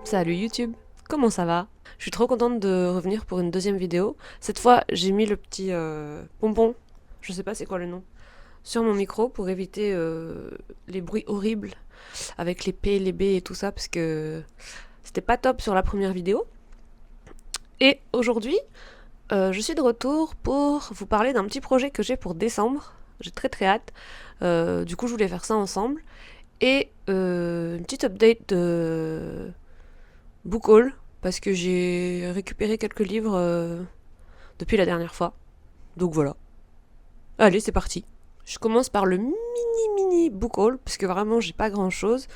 Salut YouTube, comment ça va? Je suis trop contente de revenir pour une deuxième vidéo. Cette fois, j'ai mis le petit pompon, je sais pas c'est quoi le nom, sur mon micro pour éviter les bruits horribles avec les P, les B et tout ça parce que c'était pas top sur la première vidéo. Et aujourd'hui, je suis de retour pour vous parler d'un petit projet que j'ai pour décembre. J'ai très hâte. Du coup, je voulais faire ça ensemble. Et une petite update de Book Haul, parce que j'ai récupéré quelques livres depuis la dernière fois. Donc voilà. Allez, c'est parti. Je commence par le mini Book Haul, parce que vraiment j'ai pas grand chose,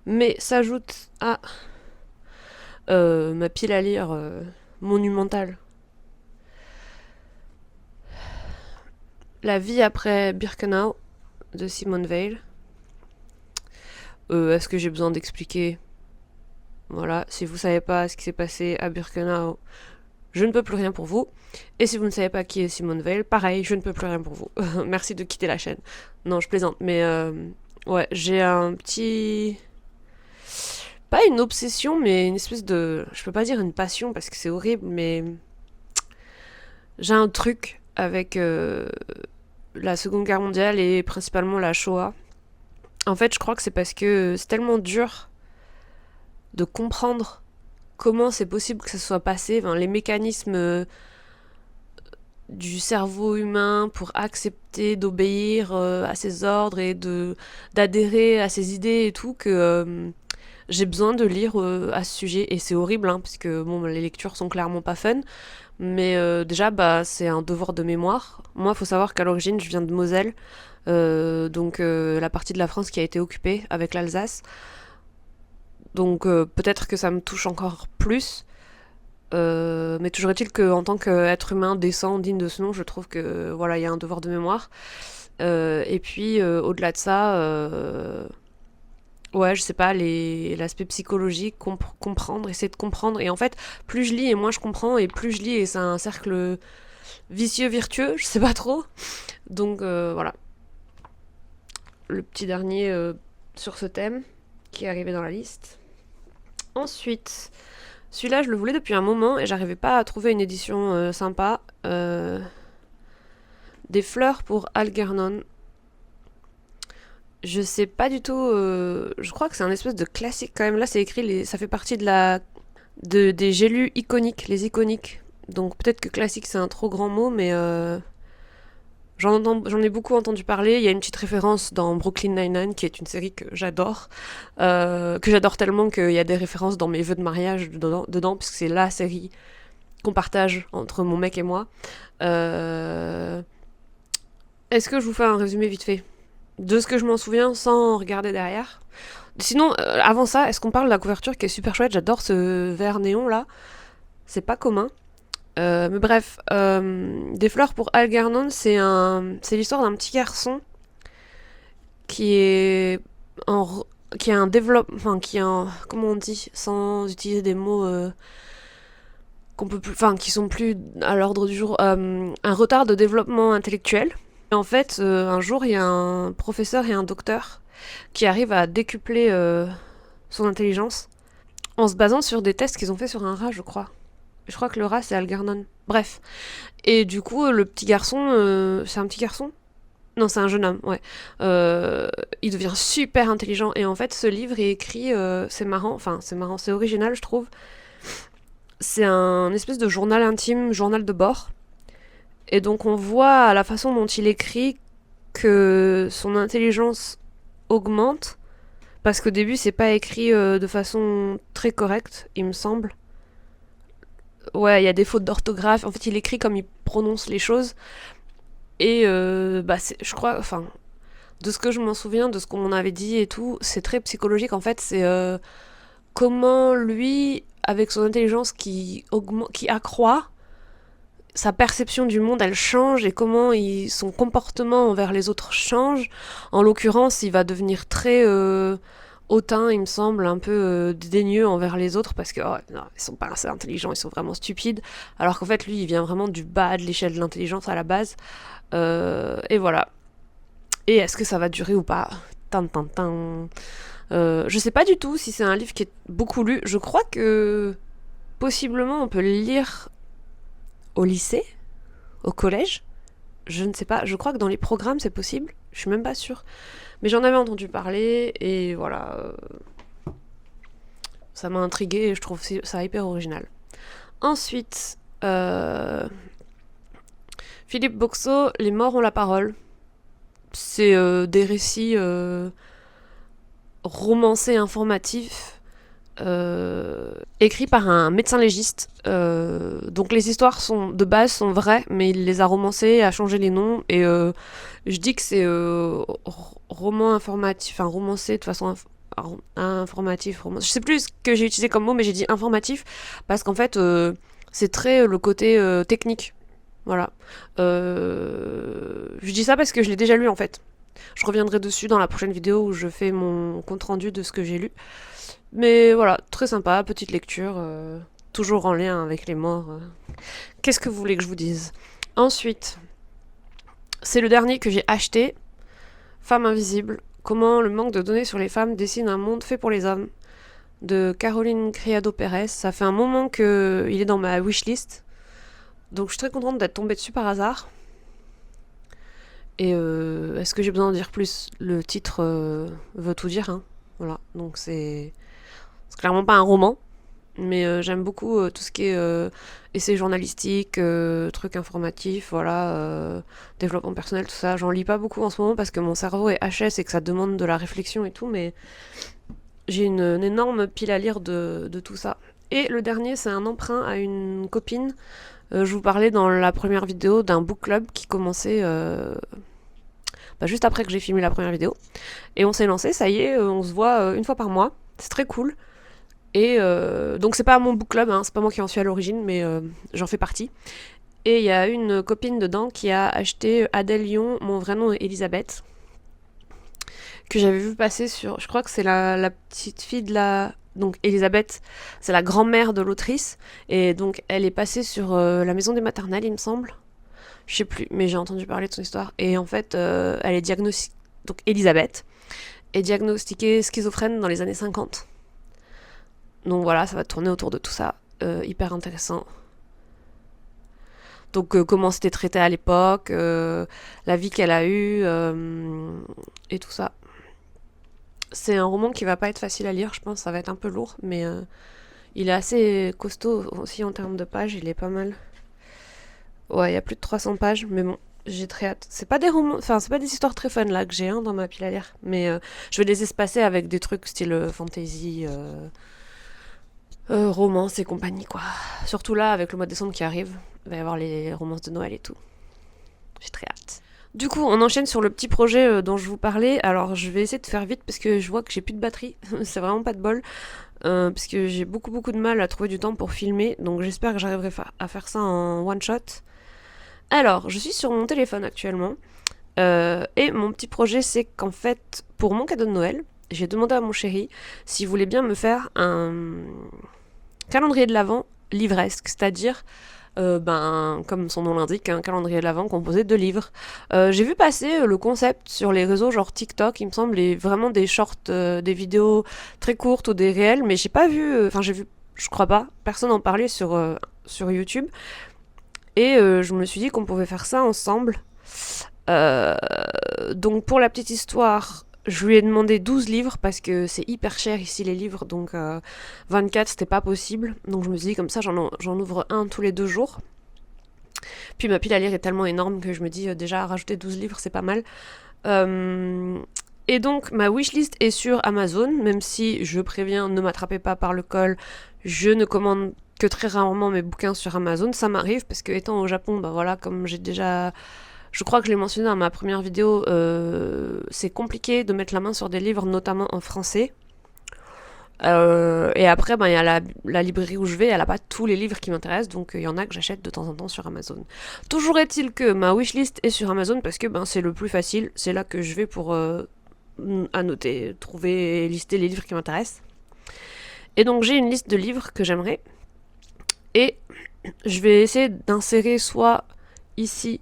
mais s'ajoute à ma pile à lire monumentale. La vie après Birkenau de Simone Weil. Est-ce que j'ai besoin d'expliquer? Voilà, si vous savez pas ce qui s'est passé à Birkenau, je ne peux plus rien pour vous. Et si vous ne savez pas qui est Simone Veil, pareil, je ne peux plus rien pour vous. Merci de quitter la chaîne. Non, je plaisante, mais ouais, j'ai un petit... Pas une obsession, mais une espèce de... Je peux pas dire une passion parce que c'est horrible, mais... J'ai un truc avec la Seconde Guerre mondiale et principalement la Shoah. En fait, je crois que c'est parce que c'est tellement dur de comprendre comment c'est possible que ça soit passé, enfin, les mécanismes du cerveau humain pour accepter d'obéir à ses ordres et d'adhérer à ses idées et tout, que j'ai besoin de lire à ce sujet. Et c'est horrible, hein, parce que bon, les lectures sont clairement pas fun, mais déjà, bah, c'est un devoir de mémoire. Moi, il faut savoir qu'à l'origine, je viens de Moselle, donc la partie de la France qui a été occupée avec l'Alsace. Donc peut-être que ça me touche encore plus. Mais toujours est-il qu'en tant qu'être humain décent, digne de ce nom, je trouve que voilà, il y a un devoir de mémoire. Et puis au-delà de ça, ouais, je sais pas, l'aspect psychologique, comprendre, essayer de comprendre. Et en fait, plus je lis et moins je comprends, et plus je lis et c'est un cercle vicieux, virtueux, je sais pas trop. Donc voilà, le petit dernier sur ce thème qui est arrivé dans la liste. Ensuite, celui-là, je le voulais depuis un moment et j'arrivais pas à trouver une édition sympa. Des fleurs pour Algernon. Je sais pas du tout. Je crois que c'est un espèce de classique quand même. Là, c'est écrit. Ça fait partie des Gélus iconiques, les iconiques. Donc peut-être que classique c'est un trop grand mot, mais j'en ai beaucoup entendu parler. Il y a une petite référence dans Brooklyn Nine-Nine, qui est une série que j'adore tellement qu'il y a des références dans mes vœux de mariage dedans puisque c'est la série qu'on partage entre mon mec et moi. Est-ce que je vous fais un résumé vite fait de ce que je m'en souviens sans regarder derrière? Sinon, avant ça, est-ce qu'on parle de la couverture qui est super chouette? J'adore ce vert néon là. C'est pas commun. Mais bref, Des fleurs pour Algernon, c'est l'histoire d'un petit garçon qui est en, qui a un développement, enfin qui a un, comment on dit, sans utiliser des mots qu'on peut plus, enfin qui sont plus à l'ordre du jour, un retard de développement intellectuel. Et en fait, un jour, il y a un professeur et un docteur qui arrivent à décupler son intelligence en se basant sur des tests qu'ils ont fait sur un rat, je crois. Je crois que le rat, c'est Algernon. Bref. Et du coup, le petit garçon, c'est un petit garçon? Non, c'est un jeune homme, ouais. Il devient super intelligent. Et en fait, ce livre est écrit, c'est marrant, c'est original, je trouve. C'est un espèce de journal intime, journal de bord. Et donc, on voit à la façon dont il écrit que son intelligence augmente. Parce qu'au début, c'est pas écrit de façon très correcte, il me semble. Ouais, il y a des fautes d'orthographe. En fait, il écrit comme il prononce les choses. Et bah, je crois, enfin, de ce que je m'en souviens, de ce qu'on m'en avait dit et tout, c'est très psychologique. En fait, c'est comment lui, avec son intelligence qui accroît, sa perception du monde, elle change et comment son comportement envers les autres change. En l'occurrence, il va devenir très hautain, il me semble, un peu dédaigneux envers les autres parce que non, ils sont pas assez intelligents, ils sont vraiment stupides. Alors qu'en fait, lui, il vient vraiment du bas de l'échelle de l'intelligence à la base. Et voilà. Et est-ce que ça va durer ou pas? Tin, tin, tin. Je sais pas du tout si c'est un livre qui est beaucoup lu. Je crois que possiblement on peut le lire au lycée, au collège. Je ne sais pas, je crois que dans les programmes c'est possible. Je suis même pas sûre. Mais j'en avais entendu parler et voilà. Ça m'a intriguée et je trouve ça hyper original. Ensuite, Philippe Boxeau, Les morts ont la parole. C'est des récits romancés informatifs écrits par un médecin légiste. Donc les histoires de base sont vraies, mais il les a romancées, a changé les noms. Et je dis que c'est roman informatif, enfin romancé de façon informatif. Je sais plus ce que j'ai utilisé comme mot, mais j'ai dit informatif parce qu'en fait c'est très le côté technique. Voilà. Je dis ça parce que je l'ai déjà lu en fait. Je reviendrai dessus dans la prochaine vidéo où je fais mon compte rendu de ce que j'ai lu. Mais voilà, très sympa, petite lecture, toujours en lien avec les morts. Qu'est-ce que vous voulez que je vous dise? Ensuite, c'est le dernier que j'ai acheté, Femme invisible. Comment le manque de données sur les femmes dessine un monde fait pour les hommes, de Caroline Criado Pérez. Ça fait un moment qu'il est dans ma wishlist. Donc je suis très contente d'être tombée dessus par hasard. Et est-ce que j'ai besoin d'en dire plus? Le titre veut tout dire, hein. Voilà, donc c'est clairement pas un roman, mais j'aime beaucoup tout ce qui est essais journalistiques, trucs informatifs, voilà, développement personnel, tout ça. J'en lis pas beaucoup en ce moment parce que mon cerveau est HS et que ça demande de la réflexion et tout, mais j'ai une énorme pile à lire de tout ça. Et le dernier, c'est un emprunt à une copine. Je vous parlais dans la première vidéo d'un book club qui commençait juste après que j'ai filmé la première vidéo. Et on s'est lancé, ça y est, on se voit une fois par mois. C'est très cool. Et donc c'est pas mon book club, hein, c'est pas moi qui en suis à l'origine, mais j'en fais partie. Et il y a une copine dedans qui a acheté Adèle Lyon, mon vrai nom est Elisabeth, que j'avais vu passer sur... Je crois que c'est la petite fille de la... Donc Elisabeth, c'est la grand-mère de l'autrice, et donc elle est passée sur la maison des maternelles, il me semble. Je sais plus, mais j'ai entendu parler de son histoire. Et en fait, elle est diagnostiquée... Donc Elisabeth est diagnostiquée schizophrène dans les années 50. Donc voilà, ça va tourner autour de tout ça. Hyper intéressant. Donc comment c'était traité à l'époque, la vie qu'elle a eue, et tout ça. C'est un roman qui va pas être facile à lire, je pense, ça va être un peu lourd, mais il est assez costaud aussi en termes de pages, il est pas mal. Ouais, il y a plus de 300 pages, mais bon, j'ai très hâte. C'est pas des romans, enfin c'est pas des histoires très fun là que j'ai dans ma pile à lire, mais je vais les espacer avec des trucs style fantasy, romance et compagnie quoi. Surtout là avec le mois de décembre qui arrive, il va y avoir les romances de Noël et tout. J'ai très hâte. Du coup, on enchaîne sur le petit projet dont je vous parlais. Alors, je vais essayer de faire vite parce que je vois que j'ai plus de batterie. C'est vraiment pas de bol. Parce que j'ai beaucoup de mal à trouver du temps pour filmer. Donc, j'espère que j'arriverai à faire ça en one shot. Alors, je suis sur mon téléphone actuellement. Et mon petit projet, c'est qu'en fait, pour mon cadeau de Noël, j'ai demandé à mon chéri s'il voulait bien me faire un calendrier de l'Avent livresque. C'est-à-dire... comme son nom l'indique, un calendrier de l'Avent composé de livres. J'ai vu passer le concept sur les réseaux genre TikTok, il me semble, et vraiment des shorts, des vidéos très courtes ou des réels, mais j'ai pas vu, j'ai vu, je crois pas, personne en parlait sur YouTube. Et je me suis dit qu'on pouvait faire ça ensemble. Donc pour la petite histoire, je lui ai demandé 12 livres parce que c'est hyper cher ici les livres, donc 24 c'était pas possible. Donc je me suis dit comme ça j'en ouvre un tous les 2 jours. Puis ma pile à lire est tellement énorme que je me dis déjà rajouter 12 livres c'est pas mal. Et donc ma wishlist est sur Amazon, même si je préviens ne m'attrapez pas par le col, je ne commande que très rarement mes bouquins sur Amazon. Ça m'arrive parce que étant au Japon, voilà, comme j'ai déjà... Je crois que je l'ai mentionné dans ma première vidéo, c'est compliqué de mettre la main sur des livres, notamment en français. Et après, il y a la librairie où je vais, elle n'a pas tous les livres qui m'intéressent, donc il y en a que j'achète de temps en temps sur Amazon. Toujours est-il que ma wishlist est sur Amazon parce que c'est le plus facile, c'est là que je vais pour annoter, trouver, lister les livres qui m'intéressent. Et donc j'ai une liste de livres que j'aimerais, et je vais essayer d'insérer soit ici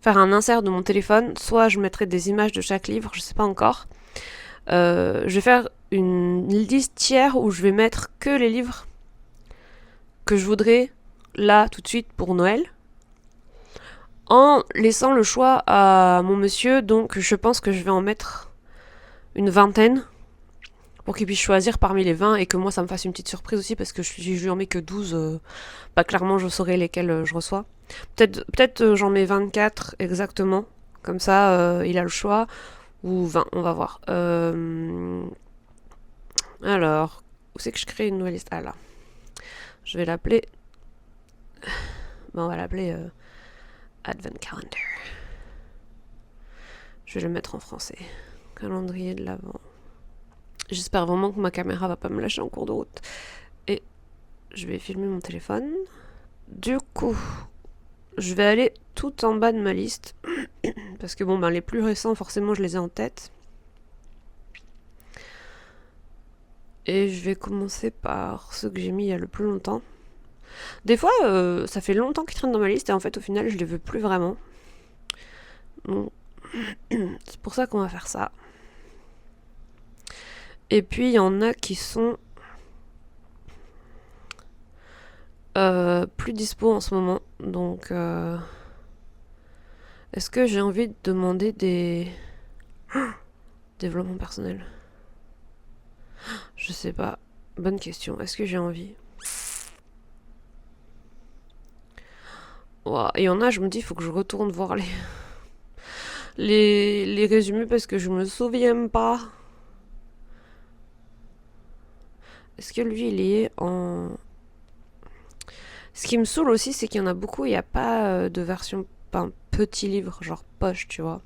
faire un insert de mon téléphone, soit je mettrai des images de chaque livre, je sais pas encore. Je vais faire une liste tiers où je vais mettre que les livres que je voudrais là tout de suite pour Noël, en laissant le choix à mon monsieur, donc je pense que je vais en mettre une vingtaine pour qu'il puisse choisir parmi les 20 et que moi ça me fasse une petite surprise aussi parce que je lui en mets que 12, bah clairement je saurai lesquels je reçois. Peut-être j'en mets 24 exactement, comme ça il a le choix, ou 20, on va voir. Alors, où c'est que je crée une nouvelle liste? Ah là, je vais l'appeler, bah, on va l'appeler Advent Calendar. Je vais le mettre en français. Calendrier de l'Avent. J'espère vraiment que ma caméra va pas me lâcher en cours de route. Et je vais filmer mon téléphone. Du coup, je vais aller tout en bas de ma liste. Parce que bon, ben les plus récents, forcément, je les ai en tête. Et je vais commencer par ceux que j'ai mis il y a le plus longtemps. Des fois, ça fait longtemps qu'ils traînent dans ma liste et en fait, au final, je les veux plus vraiment. Donc, c'est pour ça qu'on va faire ça. Et puis, il y en a qui sont plus dispo en ce moment. Donc, est-ce que j'ai envie de demander des développements personnels? Je sais pas. Bonne question. Est-ce que j'ai envie? Ouah, il y en a, je me dis, il faut que je retourne voir les résumés parce que je me souviens pas. Est-ce que lui, il est en... Ce qui me saoule aussi, c'est qu'il y en a beaucoup, il n'y a pas de version, pas un petit livre, genre poche, tu vois.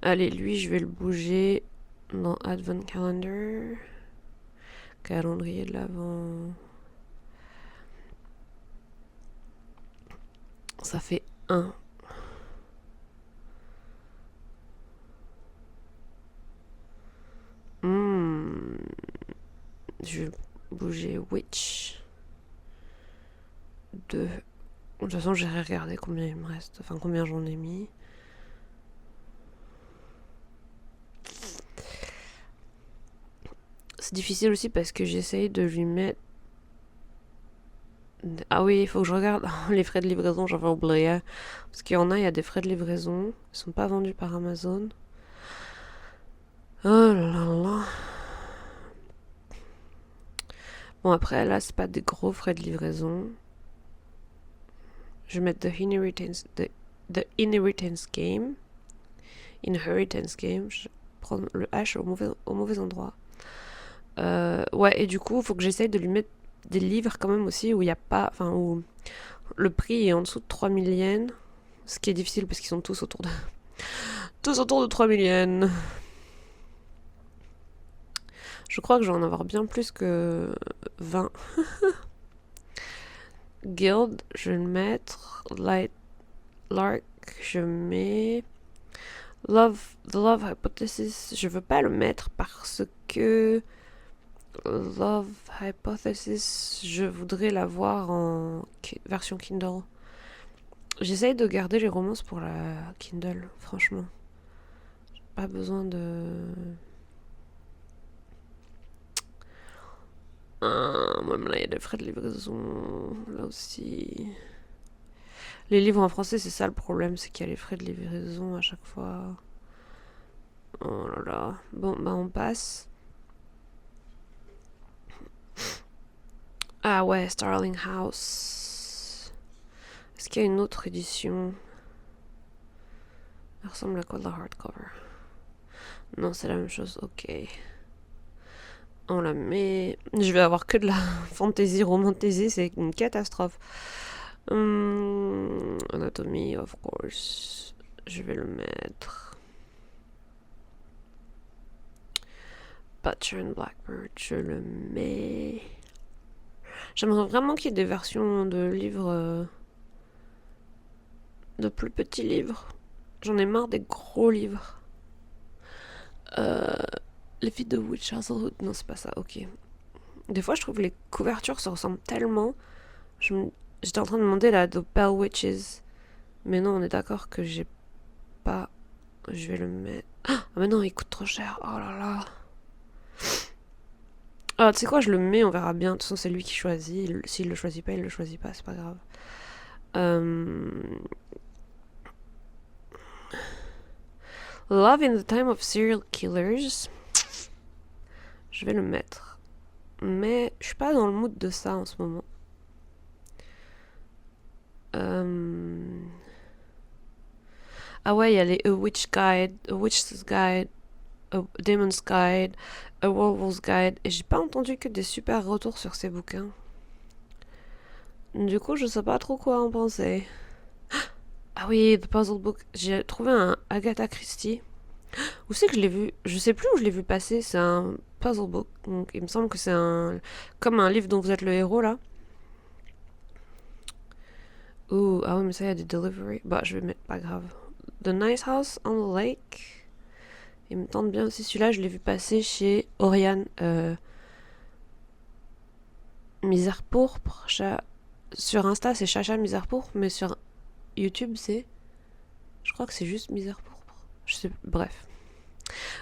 Allez, lui, je vais le bouger dans Advent Calendar. Calendrier de l'Avent. Ça fait 1. Je vais bouger Witch. 2. De toute façon, j'ai regardé combien il me reste. Enfin, combien j'en ai mis. C'est difficile aussi parce que j'essaye de lui mettre... Ah oui, il faut que je regarde les frais de livraison, j'avais oublié. Parce qu'il y en a, il y a des frais de livraison. Ils sont pas vendus par Amazon. Oh là là. Bon, après, là, c'est pas des gros frais de livraison. Je vais mettre the Inheritance Game. Inheritance Game. Je prends le H au mauvais endroit. Ouais, et du coup, il faut que j'essaye de lui mettre des livres quand même aussi où il n'y a pas... Enfin, où le prix est en dessous de 3000 yens. Ce qui est difficile parce qu'ils sont tous autour de... tous autour de 3000 yens. Je crois que je vais en avoir bien plus que 20. Guild, je vais le mettre. Light Lark, je mets. The Love Hypothesis, je veux pas le mettre parce que Love Hypothesis, je voudrais l'avoir en version Kindle. J'essaye de garder les romances pour la Kindle, franchement. J'ai pas besoin de... même là, il y a des frais de livraison. Là aussi. Les livres en français, c'est ça le problème, c'est qu'il y a les frais de livraison à chaque fois. Oh là là. Bon, bah on passe. Ah ouais, Starling House. Est-ce qu'il y a une autre édition? Elle ressemble à quoi la hardcover? Non, c'est la même chose, ok. On la met... Je vais avoir que de la fantasy, romantasy, c'est une catastrophe. Anatomy, of course. Je vais le mettre. Butcher and Blackbird, je le mets. J'aimerais vraiment qu'il y ait des versions de livres... de plus petits livres. J'en ai marre des gros livres. Les filles de Witch Hazelwood, non c'est pas ça, ok. Des fois, je trouve que les couvertures se ressemblent tellement. J'étais en train de demander la The Bell Witches. Mais non, on est d'accord que j'ai pas. Je vais le mettre. Ah, mais non, il coûte trop cher. Oh là là. Ah, tu sais quoi, je le mets, on verra bien. De toute façon, c'est lui qui choisit. S'il le choisit pas, il le choisit pas, c'est pas grave. Love in the Time of Serial Killers. Je vais le mettre. Mais je suis pas dans le mood de ça en ce moment. Ah ouais, il y a les A Witch Guide, A Witch's Guide, A Demon's Guide, A Werewolf's Guide. Et j'ai pas entendu que des super retours sur ces bouquins. Du coup, je sais pas trop quoi en penser. Ah oui, The Puzzle Book. J'ai trouvé un Agatha Christie. Où c'est que je l'ai vu? Je sais plus où je l'ai vu passer. C'est un puzzle book. Donc il me semble que c'est un comme un livre dont vous êtes le héros là. Ouh, ah oui, mais ça, il y a des delivery. Bah, je vais mettre, pas grave. The Nice House on the Lake. Il me tente bien aussi. Celui-là, je l'ai vu passer chez Oriane. Misère pourpre. Sur Insta, c'est Chacha Misère pourpre. Mais sur YouTube, c'est. Je crois que c'est juste Misère pourpre. Je sais. Bref.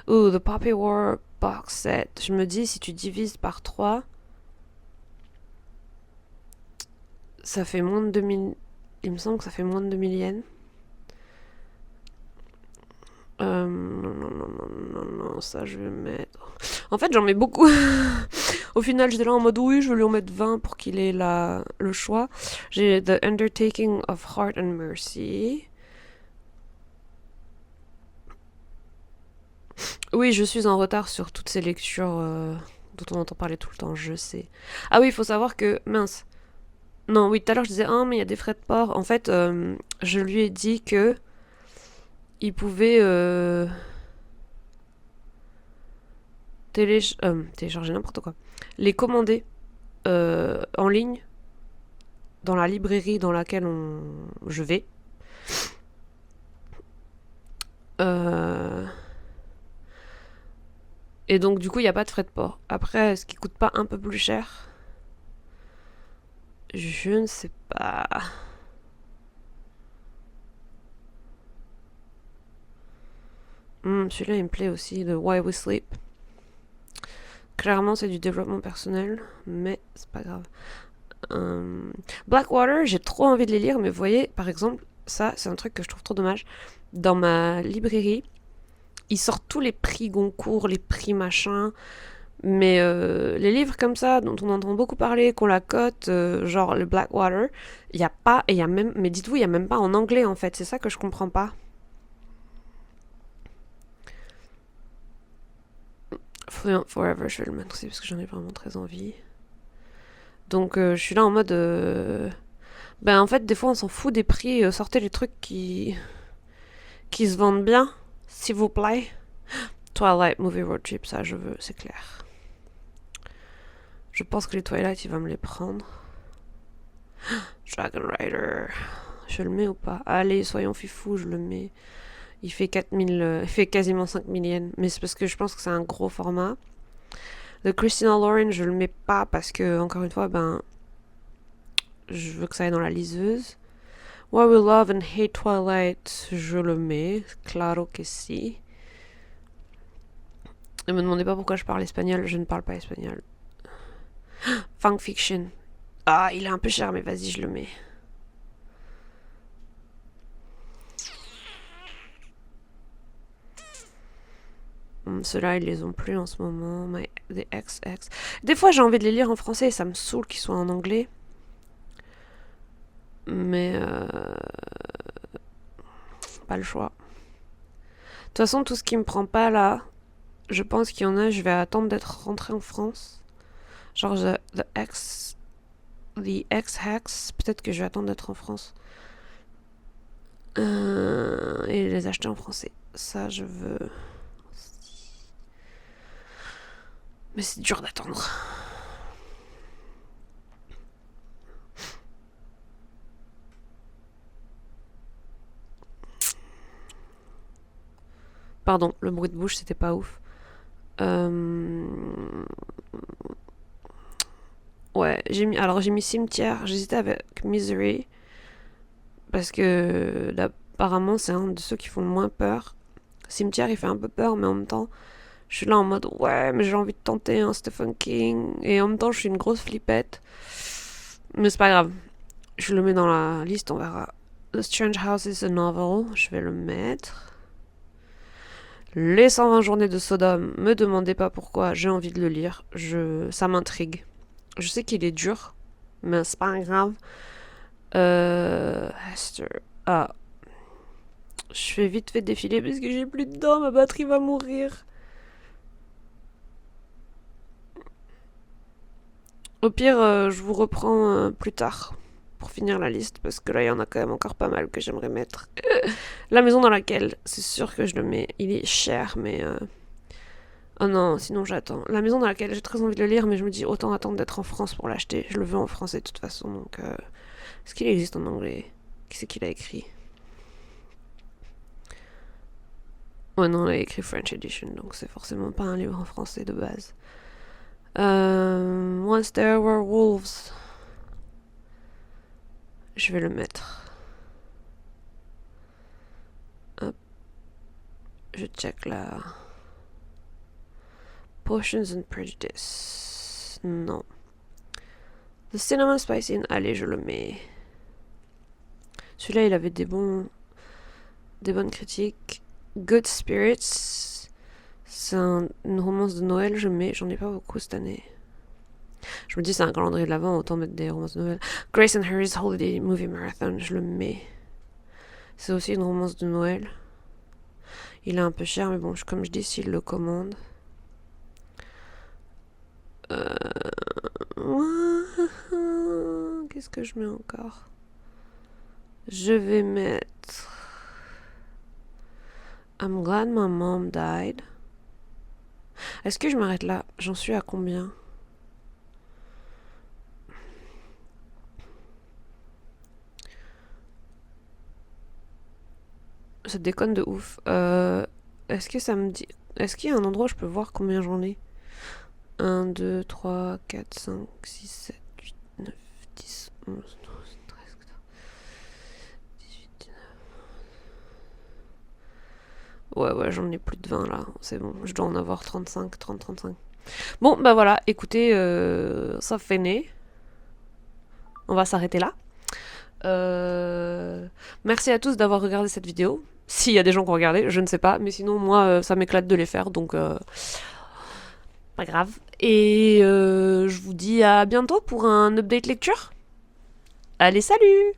Ouh, The Poppy War Box Set. Je me dis, si tu divises par 3, ça fait moins de 2000. Il me semble que ça fait moins de 2000 yens. Non, ça je vais mettre. En fait, j'en mets beaucoup. Au final, j'étais là en mode oui, je vais lui en mettre 20 pour qu'il ait le choix. J'ai The Undertaking of Heart and Mercy. Oui, je suis en retard sur toutes ces lectures dont on entend parler tout le temps, je sais. Ah oui, il faut savoir que. Mince. Non, oui, tout à l'heure je disais, ah, mais il y a des frais de port. En fait, je lui ai dit que. Il pouvait. Télécharger n'importe quoi. Les commander en ligne dans la librairie dans laquelle je vais. Et donc du coup il n'y a pas de frais de port. Après, est-ce qu'il coûte pas un peu plus cher? Je ne sais pas. Celui-là il me plaît aussi, de Why We Sleep. Clairement c'est du développement personnel, mais c'est pas grave. Blackwater, j'ai trop envie de les lire, mais vous voyez, par exemple, ça c'est un truc que je trouve trop dommage. Dans ma librairie, ils sortent tous les prix Goncourt, les prix machin, mais les livres comme ça, dont on entend beaucoup parler, qu'on la cote, genre le Blackwater, il n'y a pas, et il y a même, mais dites-vous, il n'y a même pas en anglais en fait, c'est ça que je comprends pas. Forever, je vais le mettre aussi parce que j'en ai vraiment très envie. Donc je suis là en mode. Ben en fait, des fois on s'en fout des prix, sortez les trucs qui se vendent bien, s'il vous plaît. Twilight Movie Road Trip, ça je veux, c'est clair. Je pense que les Twilight, il va me les prendre. Dragon Rider. Je le mets ou pas? Allez, soyons fifous, je le mets. Il fait 4000, il fait quasiment 5000 yens. Mais c'est parce que je pense que c'est un gros format. The Christina Lauren, je le mets pas parce que, encore une fois, ben, je veux que ça aille dans la liseuse. Why We Love and Hate Twilight, je le mets. Claro que si. Ne me demandez pas pourquoi je parle espagnol, je ne parle pas espagnol. Funk Fiction. Ah, il est un peu cher, mais vas-y, je le mets. Ceux-là, ils les ont plus en ce moment. The XX. Des fois, j'ai envie de les lire en français et ça me saoule qu'ils soient en anglais. Mais pas le choix. De toute façon, tout ce qui me prend pas là, je pense qu'il y en a, je vais attendre d'être rentrée en France. Genre The X-Hex, peut-être que je vais attendre d'être en France. Et les acheter en français. Ça, je veux. Mais c'est dur d'attendre. Pardon, le bruit de bouche, c'était pas ouf. Ouais, j'ai mis cimetière, j'hésitais avec Misery, parce que là, apparemment c'est un de ceux qui font le moins peur. Cimetière il fait un peu peur, mais en même temps, je suis là en mode ouais, mais j'ai envie de tenter un Stephen King, et en même temps je suis une grosse flippette. Mais c'est pas grave, je le mets dans la liste, on verra. The Strange House is a novel, je vais le mettre. Les 120 journées de Sodome, me demandez pas pourquoi, j'ai envie de le lire, ça m'intrigue. Je sais qu'il est dur, mais c'est pas grave. Hester. Ah. Je fais vite fait défiler parce que j'ai plus de dents, ma batterie va mourir. Au pire, je vous reprends plus tard pour finir la liste parce que là, il y en a quand même encore pas mal que j'aimerais mettre. La maison dans laquelle, c'est sûr que je le mets. Il est cher, mais. Oh non, sinon j'attends. La maison dans laquelle j'ai très envie de le lire, mais je me dis autant attendre d'être en France pour l'acheter. Je le veux en français de toute façon, donc. Est-ce qu'il existe en anglais? Qui c'est qui l'a écrit? Ouais, non, il a écrit French Edition, donc c'est forcément pas un livre en français de base. Once There Were Wolves. Je vais le mettre. Hop. Je check là. Potions and Prejudice. Non. The Cinnamon Spicy Inn. Allez, je le mets. Celui-là, il avait des bonnes critiques. Good Spirits. C'est une romance de Noël, j'en ai pas beaucoup cette année. Je me dis, c'est un calendrier de l'Avent, autant mettre des romances de Noël. Grace and Harry's Holiday Movie Marathon, je le mets. C'est aussi une romance de Noël. Il est un peu cher, mais bon, comme je dis, s'il le commande. Qu'est-ce que je mets encore? Je vais mettre I'm Glad My Mom Died. Est-ce que je m'arrête là? J'en suis à combien? Ça déconne de ouf. Est-ce que ça me dit... Est-ce qu'il y a un endroit où je peux voir combien j'en ai? 1, 2, 3, 4, 5, 6, 7, 8, 9, 10, 11, 12, 13, 14, 18, 19... Ouais, j'en ai plus de 20 là. C'est bon, je dois en avoir 35, 30, 35. Bon, bah voilà, écoutez, ça fait né. On va s'arrêter là. Merci à tous d'avoir regardé cette vidéo. S'il y a des gens qui ont regardé, je ne sais pas. Mais sinon, moi, ça m'éclate de les faire. Donc, pas grave. Et je vous dis à bientôt pour un update lecture. Allez, salut!